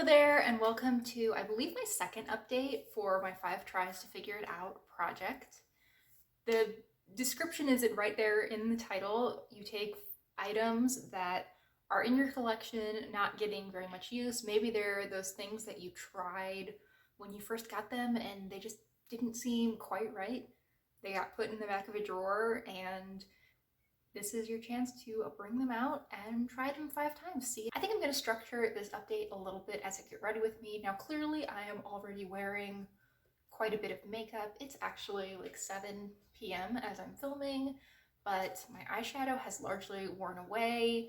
Hello there and welcome to, I believe, my second update for my 5 tries to figure it out project. The description is it right there in the title. You take items that are in your collection, not getting very much use. Maybe they're those things that you tried when you first got them and they just didn't seem quite right. They got put in the back of a drawer and this is your chance to bring them out and try them 5 times. See, I think I'm going to structure this update a little bit as I get ready with me. Now, clearly I am already wearing quite a bit of makeup. It's actually like 7 p.m. as I'm filming, but my eyeshadow has largely worn away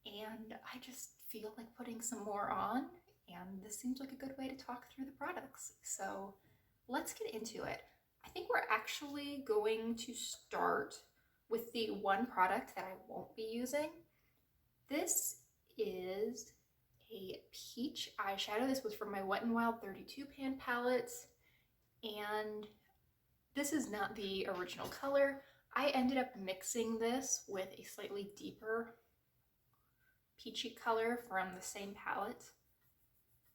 and I just feel like putting some more on, and this seems like a good way to talk through the products. So let's get into it. I think we're actually going to start with the one product that I won't be using. This is a peach eyeshadow. This was from my Wet n Wild 32 pan palette, and this is not the original color. I ended up mixing this with a slightly deeper peachy color from the same palette,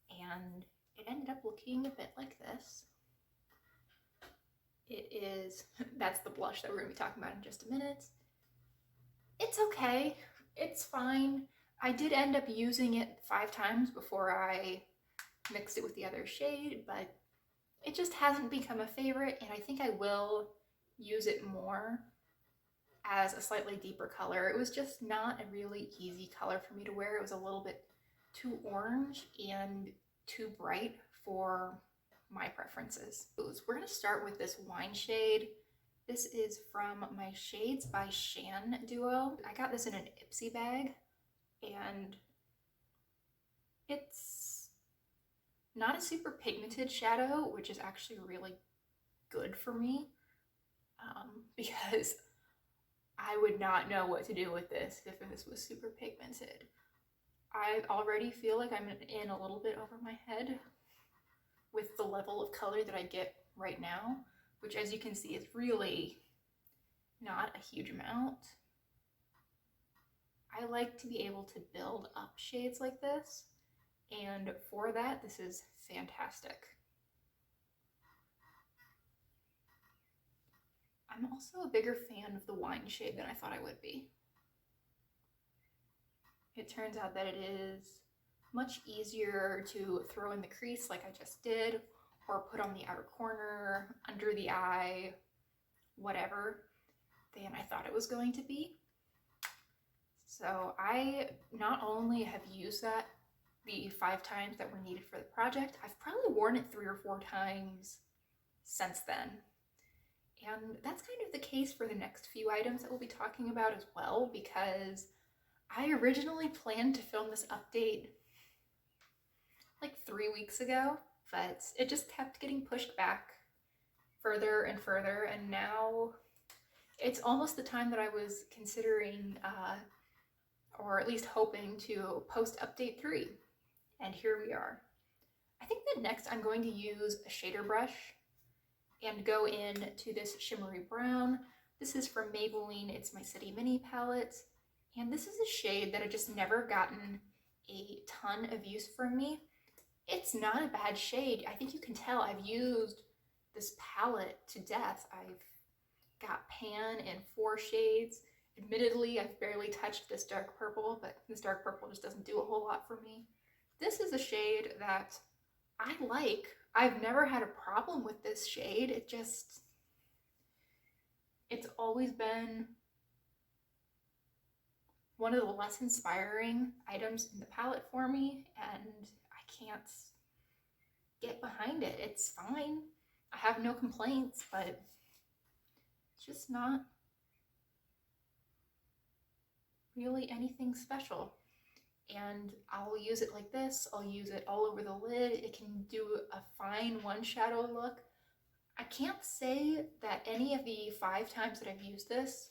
and it ended up looking a bit like this. It is, that's the blush that we're going to be talking about in just a minute. It's okay. It's fine. I did end up using it 5 times before I mixed it with the other shade, but it just hasn't become a favorite, and I think I will use it more as a slightly deeper color. It was just not a really easy color for me to wear. It was a little bit too orange and too bright for my preferences. We're going to start with this wine shade. This is from my Shades by Shan duo. I got this in an Ipsy bag, and it's not a super pigmented shadow, which is actually really good for me, because I would not know what to do with this if this was super pigmented. I already feel like I'm in a little bit over my head with the level of color that I get right now, which, as you can see, is really not a huge amount. I like to be able to build up shades like this, and for that, this is fantastic. I'm also a bigger fan of the wine shade than I thought I would be. It turns out that it is much easier to throw in the crease like I just did, or put on the outer corner, under the eye, whatever, than I thought it was going to be. So I not only have used that the 5 times that were needed for the project, I've probably worn it 3 or 4 times since then. And that's kind of the case for the next few items that we'll be talking about as well, because I originally planned to film this update like 3 weeks ago, but it just kept getting pushed back further and further, and now it's almost the time that I was considering, or at least hoping, to post update 3, and here we are. I think that next I'm going to use a shader brush and go into this shimmery brown. This is from Maybelline. It's my City Mini palette, and this is a shade that I've just never gotten a ton of use from me. It's not a bad shade. I think you can tell I've used this palette to death. I've got pan in 4 shades. Admittedly, I've barely touched this dark purple, but this dark purple just doesn't do a whole lot for me. This is a shade that I like. I've never had a problem with this shade. It's always been one of the less inspiring items in the palette for me, and I can't get behind it. It's fine. I have no complaints, but it's just not really anything special. And I'll use it like this. I'll use it all over the lid. It can do a fine one shadow look. I can't say that any of the 5 times that I've used this,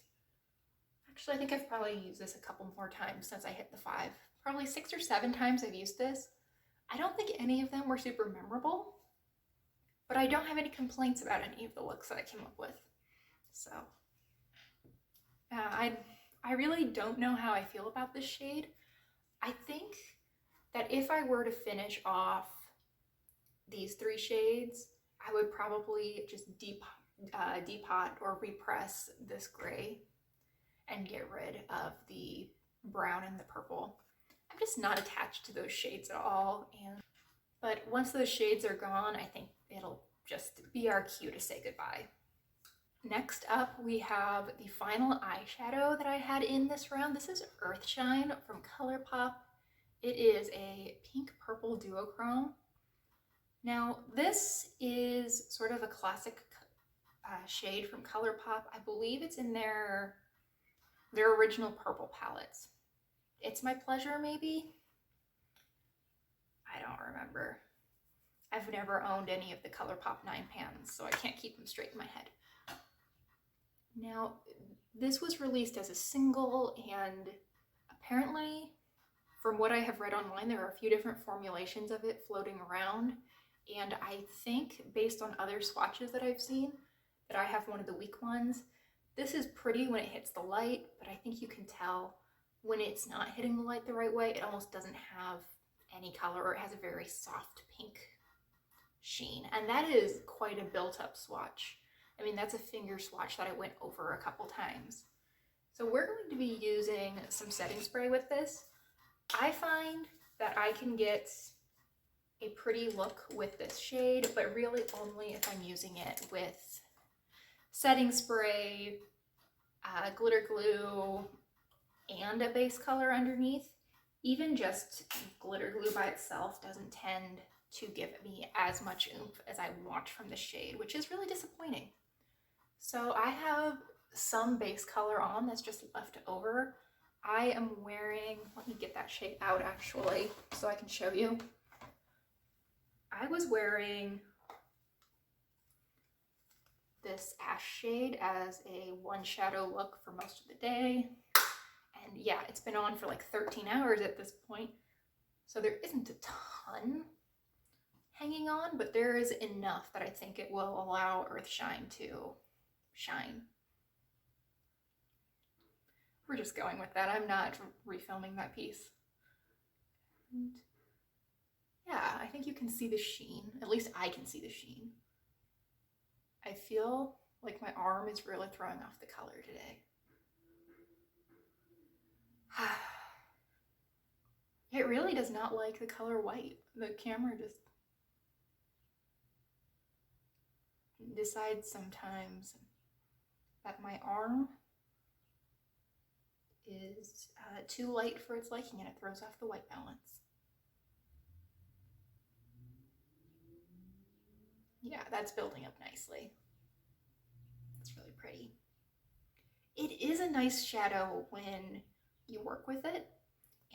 actually I think I've probably used this a couple more times since I hit the 5. Probably 6 or 7 times I've used this. I don't think any of them were super memorable, but I don't have any complaints about any of the looks that I came up with. So I really don't know how I feel about this shade. I think that if I were to finish off these 3 shades, I would probably just depot or repress this gray and get rid of the brown and the purple. I'm just not attached to those shades at all, but once those shades are gone, I think it'll just be our cue to say goodbye. Next up, we have the final eyeshadow that I had in this round. This is Earthshine from ColourPop. It is a pink-purple duochrome. Now, this is sort of a classic shade from ColourPop. I believe it's in their original purple palettes. It's My Pleasure, maybe? I don't remember. I've never owned any of the ColourPop 9 pans, so I can't keep them straight in my head. Now, this was released as a single, and apparently, from what I have read online, there are a few different formulations of it floating around, and I think, based on other swatches that I've seen, that I have one of the weak ones. This is pretty when it hits the light, but I think you can tell when it's not hitting the light the right way, it almost doesn't have any color, or it has a very soft pink sheen, and that is quite a built-up swatch. I mean, that's a finger swatch that I went over a couple times. So we're going to be using some setting spray with this. I find that I can get a pretty look with this shade, but really only if I'm using it with setting spray, glitter glue, and a base color underneath. Even just glitter glue by itself doesn't tend to give me as much oomph as I want from the shade, which is really disappointing. So I have some base color on that's just left over. I am wearing, let me get that shade out actually so I can show you. I was wearing this ash shade as a one shadow look for most of the day. And yeah, it's been on for like 13 hours at this point. So there isn't a ton hanging on, but there is enough that I think it will allow Earthshine to shine. We're just going with that. I'm not refilming that piece. And yeah, I think you can see the sheen. At least I can see the sheen. I feel like my arm is really throwing off the color today. It really does not like the color white. The camera just decides sometimes that my arm is too light for its liking and it throws off the white balance. Yeah, that's building up nicely. It's really pretty. It is a nice shadow when you work with it,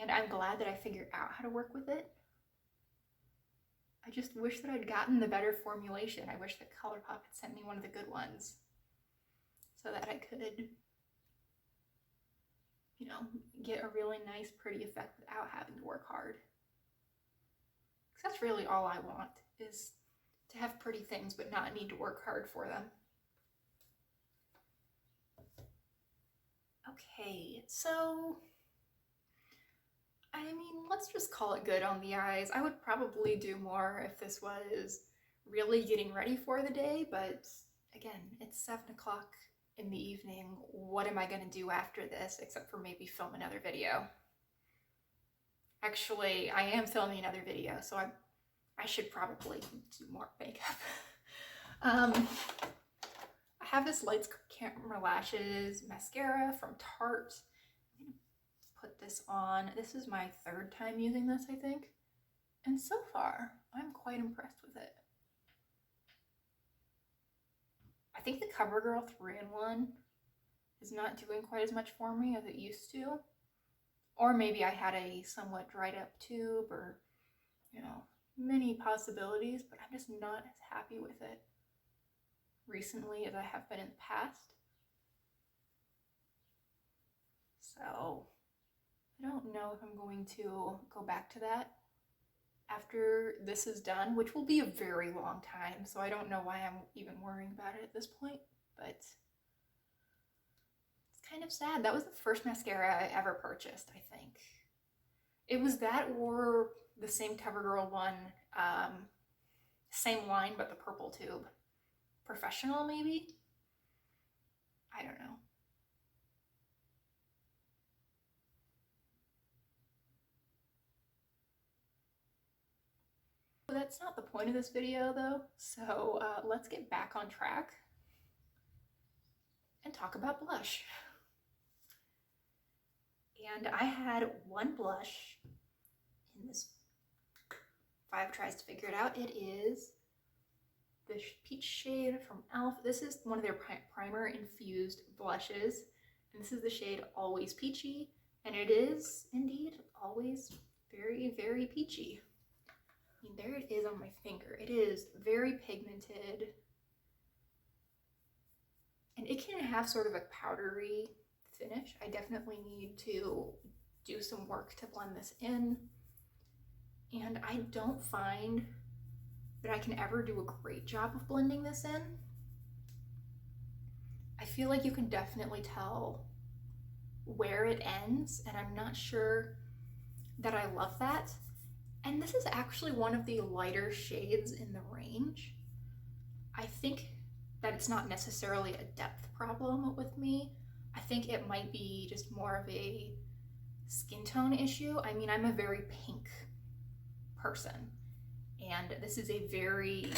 and I'm glad that I figured out how to work with it. I just wish that I'd gotten the better formulation. I wish that ColourPop had sent me one of the good ones so that I could, you know, get a really nice, pretty effect without having to work hard. Because that's really all I want, is to have pretty things but not need to work hard for them. Okay, so I mean, let's just call it good on the eyes. I would probably do more if this was really getting ready for the day, but again, it's 7 o'clock in the evening. What am I going to do after this except for maybe film another video? Actually, I am filming another video, so I should probably do more makeup. I have this Lights Camera Lashes mascara from Tarte. I'm gonna put this on. This is my 3rd time using this, I think. And so far, I'm quite impressed with it. I think the CoverGirl 3-in-1 is not doing quite as much for me as it used to. Or maybe I had a somewhat dried up tube, or, you know, many possibilities, but I'm just not as happy with it recently as I have been in the past. So I don't know if I'm going to go back to that after this is done, which will be a very long time, so I don't know why I'm even worrying about it at this point, but it's kind of sad. That was the first mascara I ever purchased, I think. It was that or the same CoverGirl one, same line, but the purple tube. Professional, maybe? I don't know. But that's not the point of this video though, so let's get back on track and talk about blush. And I had one blush in this 5 tries to figure it out. It is the peach shade from e.l.f. This is one of their primer infused blushes, and this is the shade Always Peachy, and it is indeed always very, very peachy. I mean, there it is on my finger. It is very pigmented, and it can have sort of a powdery finish. I definitely need to do some work to blend this in, and I don't find that I can ever do a great job of blending this in. I feel like you can definitely tell where it ends, and I'm not sure that I love that. And this is actually one of the lighter shades in the range. I think that it's not necessarily a depth problem with me. I think it might be just more of a skin tone issue. I mean, I'm a very pink person, and this is a very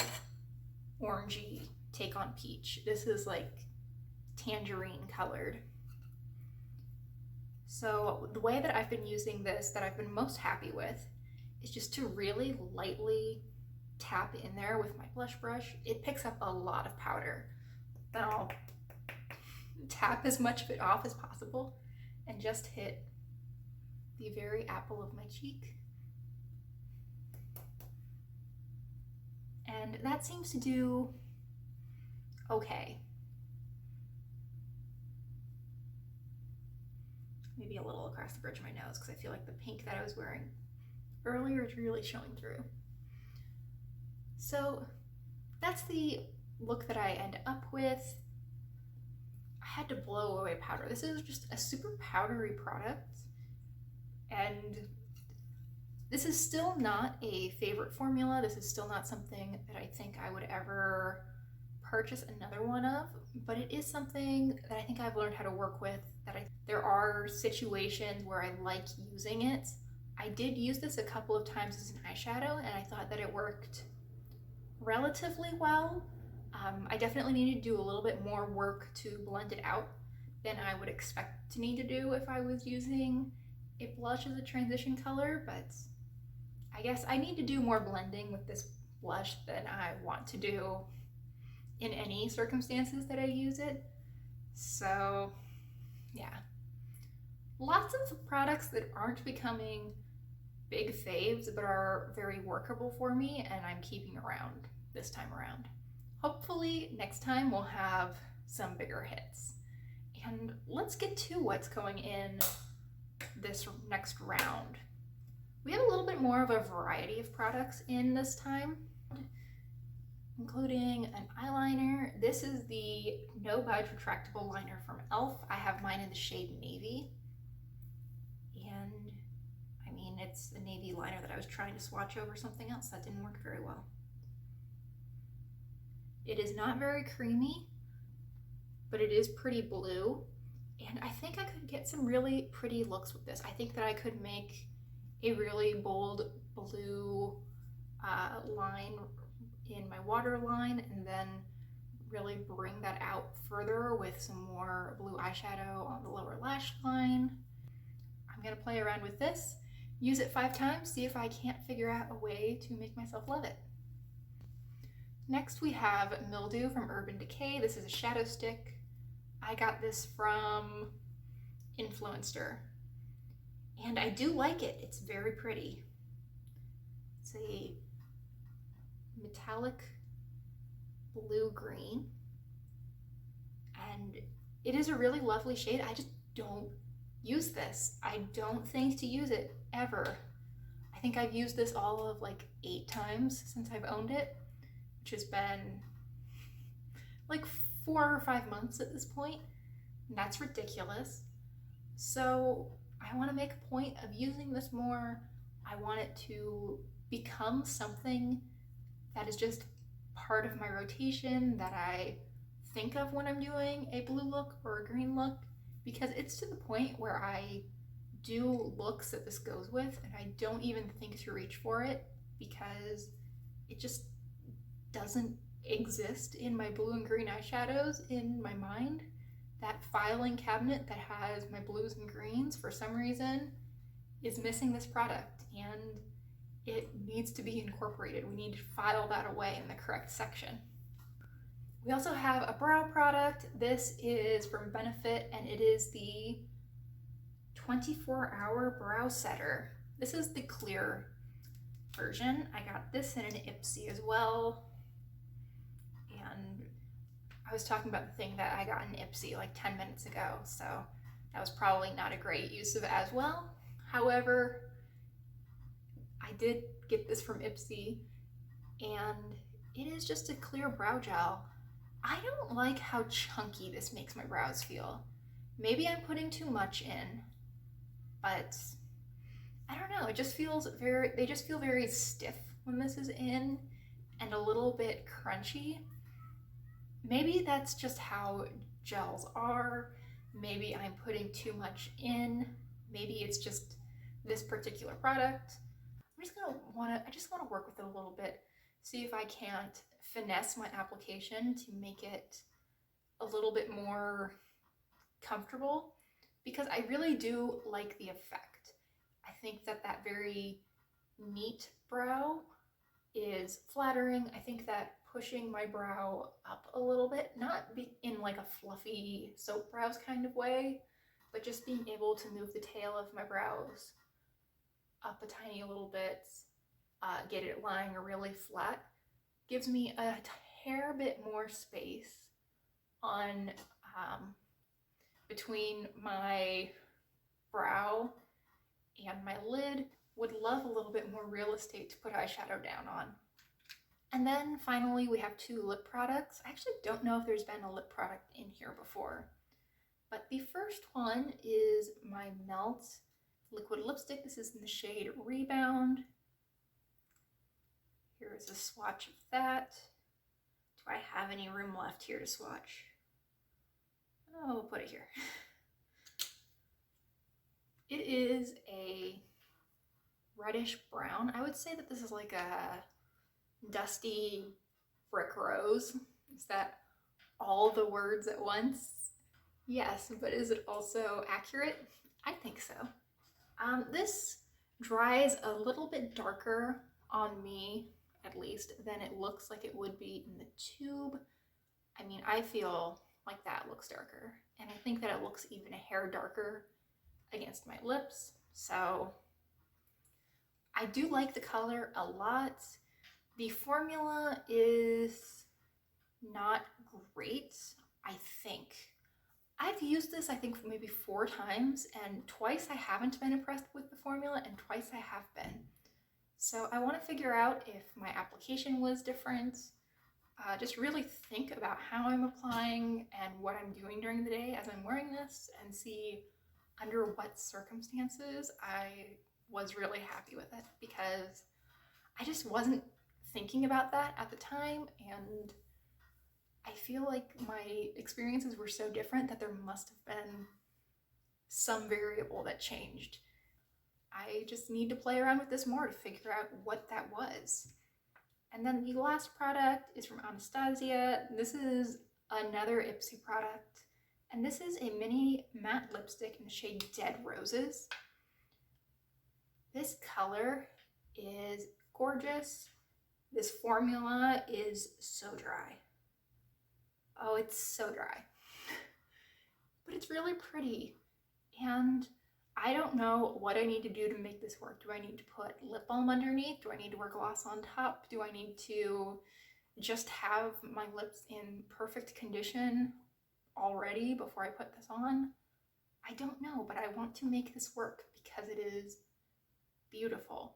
orangey take on peach. This is like tangerine colored. So the way that I've been using this, that I've been most happy with, is just to really lightly tap in there with my blush brush. It picks up a lot of powder. Then I'll tap as much of it off as possible and just hit the very apple of my cheek. And that seems to do okay. Maybe a little across the bridge of my nose, because I feel like the pink that I was wearing earlier is really showing through. So that's the look that I end up with. I had to blow away powder. This is just a super powdery product, and this is still not a favorite formula. This is still not something that I think I would ever purchase another one of, but it is something that I think I've learned how to work with. There are situations where I like using it. I did use this a couple of times as an eyeshadow, and I thought that it worked relatively well. I definitely need to do a little bit more work to blend it out than I would expect to need to do if I was using a blush as a transition color, but I guess I need to do more blending with this blush than I want to do in any circumstances that I use it. So yeah, lots of products that aren't becoming big faves but are very workable for me, and I'm keeping around this time around. Hopefully next time we'll have some bigger hits. And let's get to what's going in this next round. We have a little bit more of a variety of products in this time, including an eyeliner. This is the No Budge Retractable Liner from e.l.f. I have mine in the shade Navy. And I mean, it's a navy liner that I was trying to swatch over something else that didn't work very well. It is not very creamy, but it is pretty blue. And I think I could get some really pretty looks with this. I think that I could make a really bold blue line in my waterline, and then really bring that out further with some more blue eyeshadow on the lower lash line. I'm gonna play around with this, use it 5 times, see if I can't figure out a way to make myself love it. Next we have Mildew from Urban Decay. This is a shadow stick. I got this from Influenster, and I do like it. It's very pretty. It's a metallic blue-green, and it is a really lovely shade. I just don't use this. I don't think to use it ever. I think I've used this all of like 8 times since I've owned it, which has been like 4 or 5 months at this point, and that's ridiculous. So I want to make a point of using this more. I want it to become something that is just part of my rotation, that I think of when I'm doing a blue look or a green look, because it's to the point where I do looks that this goes with and I don't even think to reach for it because it just doesn't exist in my blue and green eyeshadows in my mind. That filing cabinet that has my blues and greens, for some reason, is missing this product, and it needs to be incorporated. We need to file that away in the correct section. We also have a brow product. This is from Benefit, and it is the 24-hour brow setter. This is the clear version. I got this in an Ipsy as well. And I was talking about the thing that I got in Ipsy like 10 minutes ago, so that was probably not a great use of it as well. However, I did get this from Ipsy, and it is just a clear brow gel. I don't like how chunky this makes my brows feel. Maybe I'm putting too much in, but I don't know, it just feels they just feel very stiff when this is in and a little bit crunchy. Maybe that's just how gels are. Maybe I'm putting too much in. Maybe it's just this particular product. I just want to work with it a little bit, see if I can't finesse my application to make it a little bit more comfortable, because I really do like the effect. I think that very neat brow is flattering. I think that pushing my brow up a little bit, not in like a fluffy soap brows kind of way, but just being able to move the tail of my brows up a tiny little bit, get it lying really flat, gives me a hair bit more space on between my brow and my lid. Would love a little bit more real estate to put eyeshadow down on. And then finally we have two lip products. I actually don't know if there's been a lip product in here before, but the first one is my Melt liquid lipstick. This is in the shade Rebound. Here is a swatch of that. Do I have any room left here to swatch? Oh, we'll put it here. It is a reddish brown. I would say that this is like a dusty brick rose. Is that all the words at once? Yes, but is it also accurate? I think so. This dries a little bit darker on me, at least, than it looks like it would be in the tube. I mean, I feel like that looks darker, and I think that it looks even a hair darker against my lips. So I do like the color a lot. The formula is not great, I think. I've used this, I think, maybe 4 times, and twice I haven't been impressed with the formula, and twice I have been. So I want to figure out if my application was different. Just really think about how I'm applying and what I'm doing during the day as I'm wearing this, and see under what circumstances I was really happy with it, because I just wasn't thinking about that at the time, and I feel like my experiences were so different that there must have been some variable that changed. I just need to play around with this more to figure out what that was. And then the last product is from Anastasia. This is another Ipsy product, and this is a mini matte lipstick in the shade Dead Roses. This color is gorgeous. This formula is so dry. Oh, it's so dry. But it's really pretty. And I don't know what I need to do to make this work. Do I need to put lip balm underneath? Do I need to wear gloss on top? Do I need to just have my lips in perfect condition already before I put this on? I don't know, but I want to make this work because it is beautiful.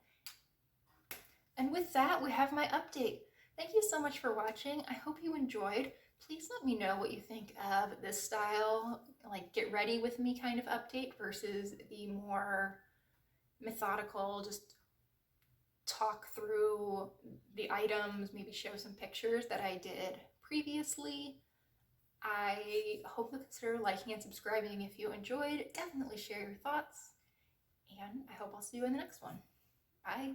And with that, we have my update. Thank you so much for watching. I hope you enjoyed. Please let me know what you think of this style, like get ready with me kind of update versus the more methodical, just talk through the items, maybe show some pictures that I did previously. I hope you'll consider liking and subscribing if you enjoyed. Definitely share your thoughts, and I hope I'll see you in the next one. Bye.